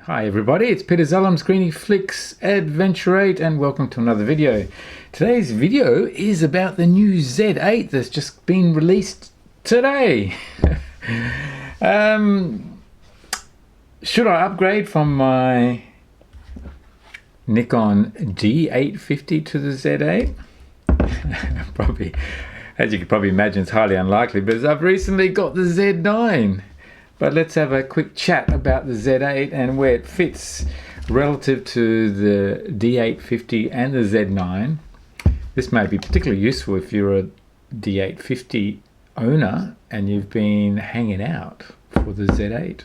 Hi everybody, it's Peter Zellums, Greeny Flicks Adventure 8, and welcome to another video. Today's video is about the new Z8 that's just been released today. Should I upgrade from my Nikon D850 to the Z8? Probably, as you can probably imagine, it's highly unlikely, but I've recently got the Z9. But let's have a quick chat about the Z8 and where it fits relative to the D850 and the Z9. This may be particularly useful if you're a D850 owner and you've been hanging out for the Z8.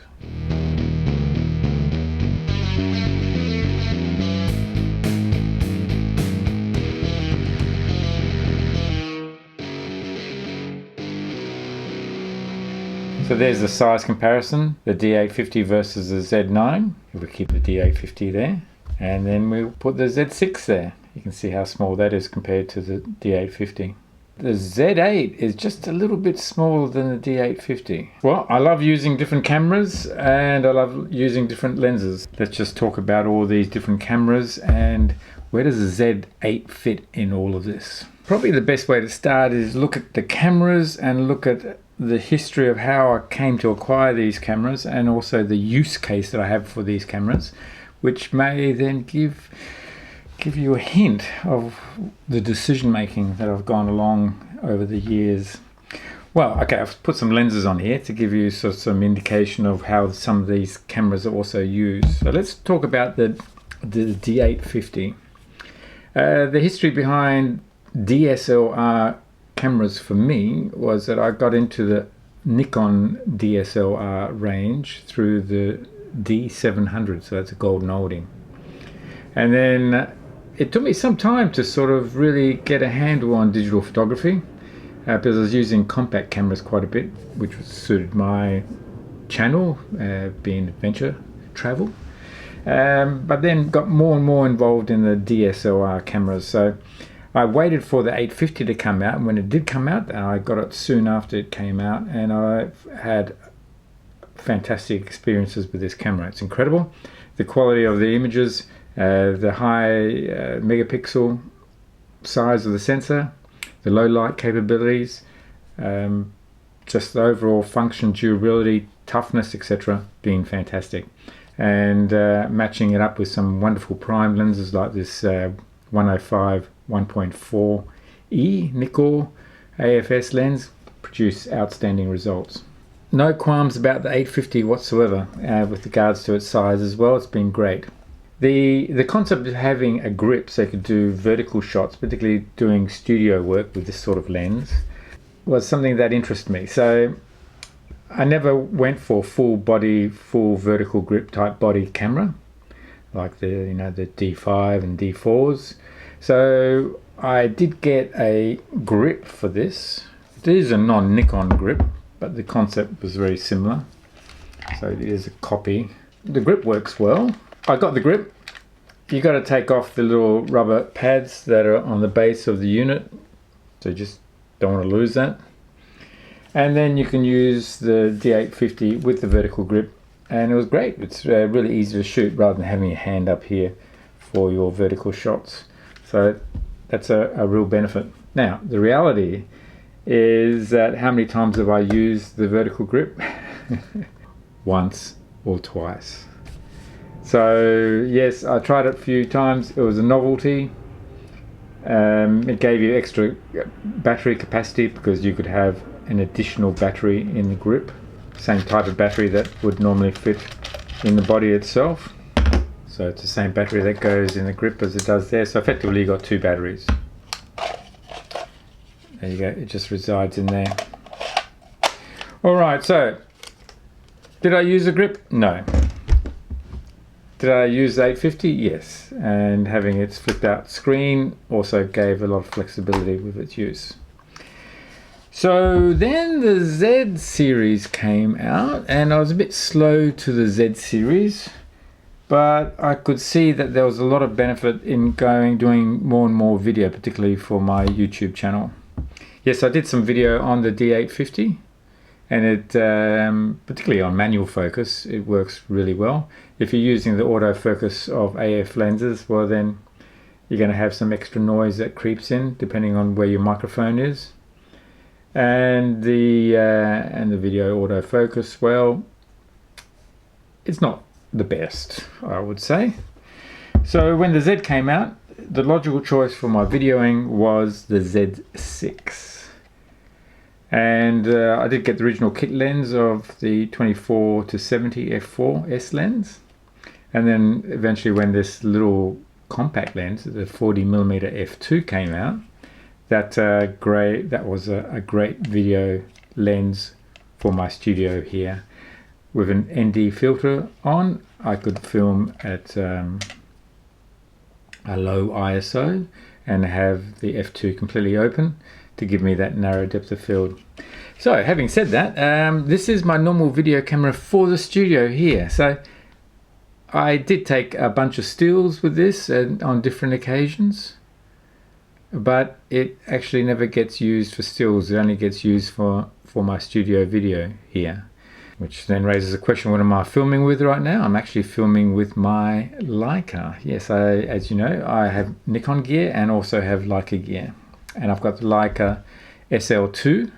So there's the size comparison, the D850 versus the Z9. We'll keep the D850 there. And then we'll put the Z6 there. You can see how small that is compared to the D850. The Z8 is just a little bit smaller than the D850. Well, I love using different cameras and I love using different lenses. Let's just talk about all these different cameras and where does the Z8 fit in all of this. Probably the best way to start is look at the cameras and look at the history of how I came to acquire these cameras and also the use case that I have for these cameras, which may then give you a hint of the decision making that I've gone along over the years. Well, okay, I've put some lenses on here to give you some indication of how some of these cameras are also used. So let's talk about the D850. The history behind DSLR cameras for me was that I got into the Nikon DSLR range through the D700, so that's a golden oldie. And then it took me some time to sort of really get a handle on digital photography because I was using compact cameras quite a bit, which suited my channel, being adventure travel. But then got more and more involved in the DSLR cameras. So I waited for the 850 to come out, and when it did come out, I got it soon after it came out, and I've had fantastic experiences with this camera. It's incredible. The quality of the images, the high megapixel size of the sensor, the low light capabilities, just the overall function, durability, toughness, etc. being fantastic. And matching it up with some wonderful prime lenses like this 105 1.4E Nikkor AFS lens produce outstanding results. No qualms about the 850 whatsoever with regards to its size as well. It's been great. The concept of having a grip so you could do vertical shots, particularly doing studio work with this sort of lens, was something that interested me. So I never went for full body, full vertical grip type body camera like the D5 and D4s. So I did get a grip for this. It is a non-Nikon grip, but the concept was very similar. So it is a copy. The grip works well. I got the grip. You got to take off the little rubber pads that are on the base of the unit. So you just don't want to lose that. And then you can use the D850 with the vertical grip. And it was great. It's really easy to shoot rather than having your hand up here for your vertical shots. So that's a real benefit. Now, the reality is that how many times have I used the vertical grip? Once or twice. So yes, I tried it a few times. It was a novelty. It gave you extra battery capacity because you could have an additional battery in the grip. Same type of battery that would normally fit in the body itself. So it's the same battery that goes in the grip as it does there. So effectively you got two batteries. There you go, it just resides in there. Alright, so did I use a grip? No. Did I use the 850? Yes. And having its flipped out screen also gave a lot of flexibility with its use. So then the Z series came out and I was a bit slow to the Z series. But I could see that there was a lot of benefit in doing more and more video, particularly for my YouTube channel. Yes, I did some video on the D850 and it particularly on manual focus, it works really well. If you're using the autofocus of AF lenses, well then you're going to have some extra noise that creeps in depending on where your microphone is. And the video autofocus, well, it's not the best, I would say. So when the Z came out, the logical choice for my videoing was the Z6. And I did get the original kit lens of the 24 to 70 f4s lens. And then eventually when this little compact lens, the 40mm f2 came out, that was a great video lens for my studio here. With an ND filter on, I could film at a low ISO and have the f2 completely open to give me that narrow depth of field. So having said that, this is my normal video camera for the studio here. So I did take a bunch of stills with this on different occasions, but it actually never gets used for stills. It only gets used for my studio video here, which then raises a question, what am I filming with right now? I'm actually filming with my Leica. Yes, as you know, I have Nikon gear and also have Leica gear. And I've got the Leica SL2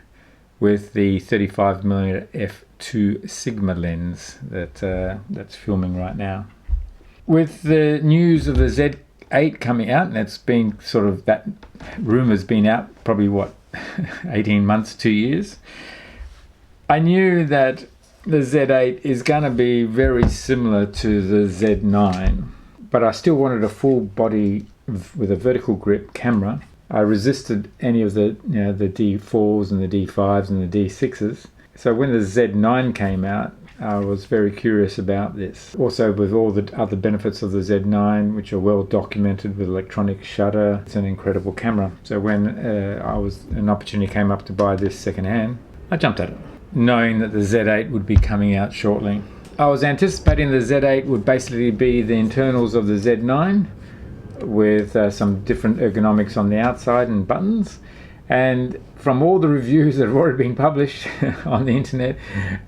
with the 35mm f2 Sigma lens that's filming right now. With the news of the Z8 coming out, and it's been sort of, that rumor's been out probably what, 18 months, 2 years. I knew that the Z8 is going to be very similar to the Z9, but I still wanted a full body with a vertical grip camera. I resisted any of the the D4s and the D5s and the D6s. So when the Z9 came out, I was very curious about this. Also, with all the other benefits of the Z9, which are well documented with electronic shutter, it's an incredible camera. So when an opportunity came up to buy this secondhand, I jumped at it, knowing that the Z8 would be coming out shortly. I was anticipating the Z8 would basically be the internals of the Z9 with some different ergonomics on the outside and buttons. And from all the reviews that have already been published on the internet,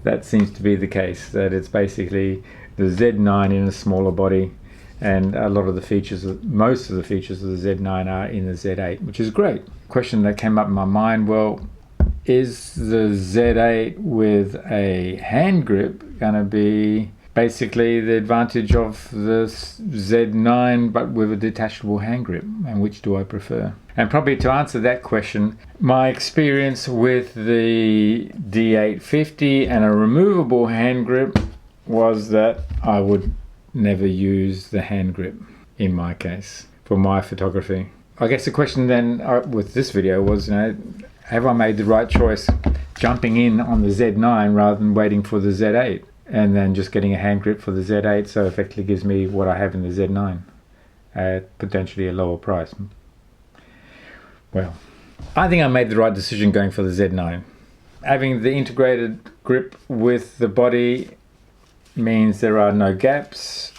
that seems to be the case, that it's basically the Z9 in a smaller body, and a lot of the features, most of the features of the Z9 are in the Z8, which is great. Question that came up in my mind, well, is the Z8 with a hand grip going to be basically the advantage of the Z9 but with a detachable hand grip, and which do I prefer? And probably to answer that question, my experience with the D850 and a removable hand grip was that I would never use the hand grip in my case for my photography. I guess the question then with this video was, have I made the right choice jumping in on the Z9 rather than waiting for the Z8 and then just getting a hand grip for the Z8, so effectively gives me what I have in the Z9 at potentially a lower price? Well, I think I made the right decision going for the Z9. Having the integrated grip with the body means there are no gaps,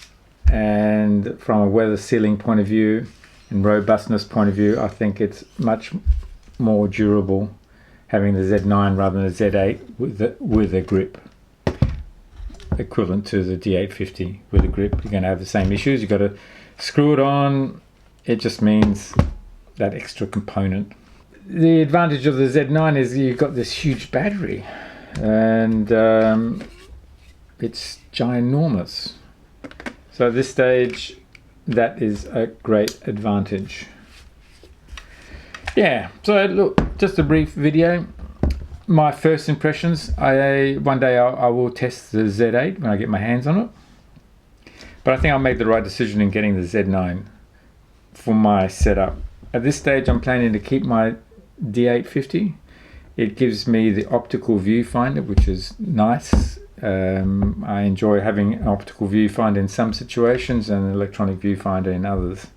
and from a weather sealing point of view and robustness point of view, I think it's much more durable having the Z9 rather than the Z8 with a grip equivalent to the D850 with a grip. You're going to have the same issues. You've got to screw it on. It just means that extra component. The advantage of the Z9 is you've got this huge battery, and it's ginormous. So at this stage, that is a great advantage. Yeah, so look, just a brief video. My first impressions, one day I will test the Z8 when I get my hands on it. But I think I made the right decision in getting the Z9 for my setup. At this stage, I'm planning to keep my D850. It gives me the optical viewfinder, which is nice. I enjoy having an optical viewfinder in some situations and an electronic viewfinder in others.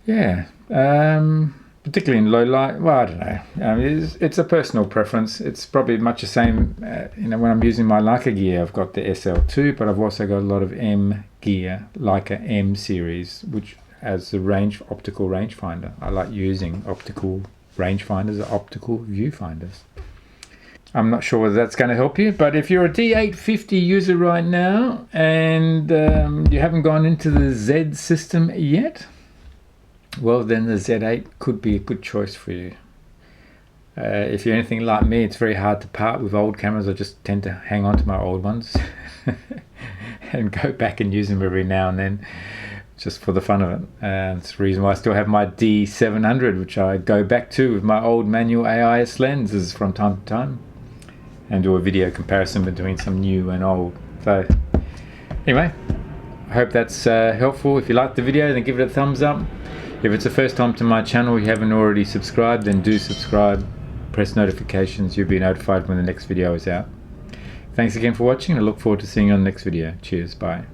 Yeah, particularly in low light. Well, I don't know. It's a personal preference. It's probably much the same. When I'm using my Leica gear, I've got the SL2, but I've also got a lot of M gear, Leica M series, which has the optical rangefinder. I like using optical rangefinders or optical viewfinders. I'm not sure whether that's going to help you, but if you're a D850 user right now and you haven't gone into the Z system yet, well, then the Z8 could be a good choice for you. If you're anything like me, it's very hard to part with old cameras. I just tend to hang on to my old ones and go back and use them every now and then, just for the fun of it. And it's the reason why I still have my D700, which I go back to with my old manual AIS lenses from time to time, and do a video comparison between some new and old. So anyway, I hope that's helpful. If you liked the video, then give it a thumbs up. If it's the first time to my channel, you haven't already subscribed, then do subscribe. Press notifications, you'll be notified when the next video is out. Thanks again for watching, and I look forward to seeing you on the next video. Cheers, bye.